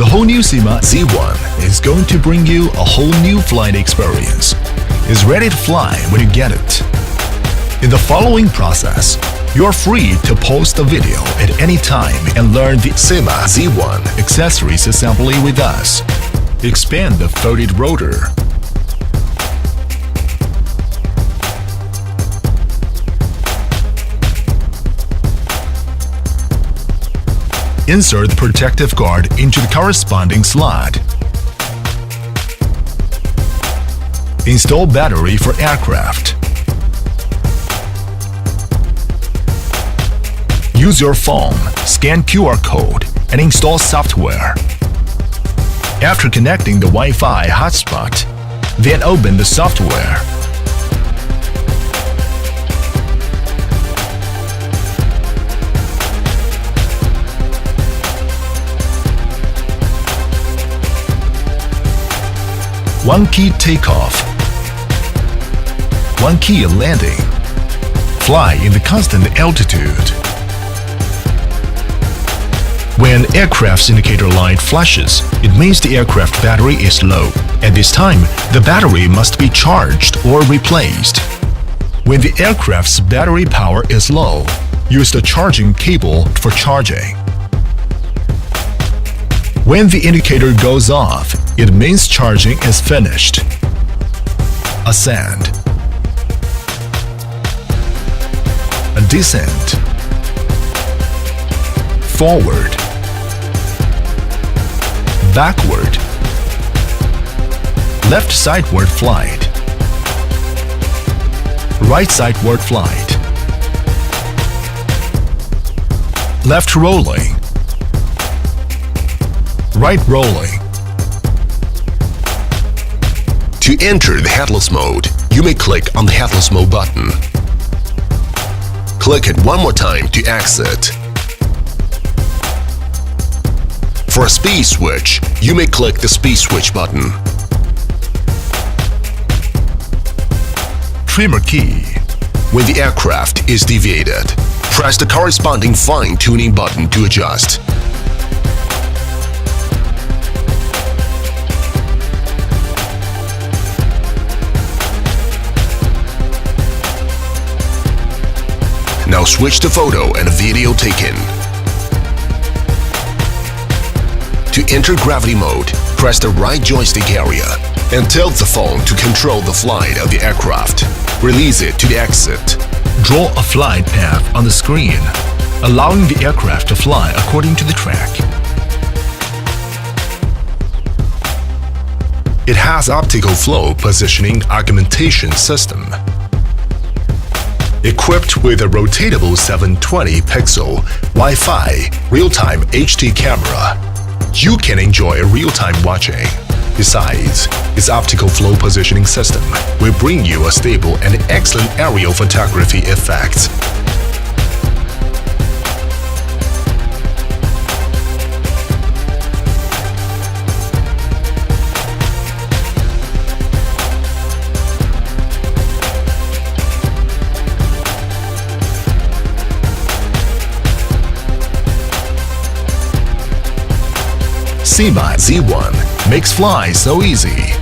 The whole new SYMA Z1 is going to bring you a whole new flight experience. It's ready to fly when you get it. In the following process, you're free to pause the video at any time and learn the SYMA Z1 accessories assembly with us. Expand the folded rotor. Insert the protective guard into the corresponding slot. Install battery for aircraft. Use your phone, scan QR code, and install software. After connecting the Wi-Fi hotspot, then open the software. One key takeoff. One key landing. Fly in the constant altitude. When aircraft's indicator light flashes, it means the aircraft battery is low. At this time, the battery must be charged or replaced. When the aircraft's battery power is low, use the charging cable for charging. When the indicator goes off, it means charging is finished. Ascend. Descend. Forward. Backward. Left sideward flight. Right sideward flight. Left rolling. Right rolling. To enter the headless mode, you may click on the headless mode button. Click it one more time to exit. For a speed switch, you may click the speed switch button. Trimmer key. When the aircraft is deviated, press the corresponding fine-tuning button to adjust. Now switch to photo and video taken. To enter gravity mode, press the right joystick area and tilt the phone to control the flight of the aircraft. Release it to the exit. Draw a flight path on the screen, allowing the aircraft to fly according to the track. It has Optical Flow Positioning augmentation system. Equipped with a rotatable 720-pixel Wi-Fi real-time HD camera, you can enjoy real-time watching. Besides, its optical flow positioning system will bring you a stable and excellent aerial photography effects. SYMA Z1 makes fly so easy.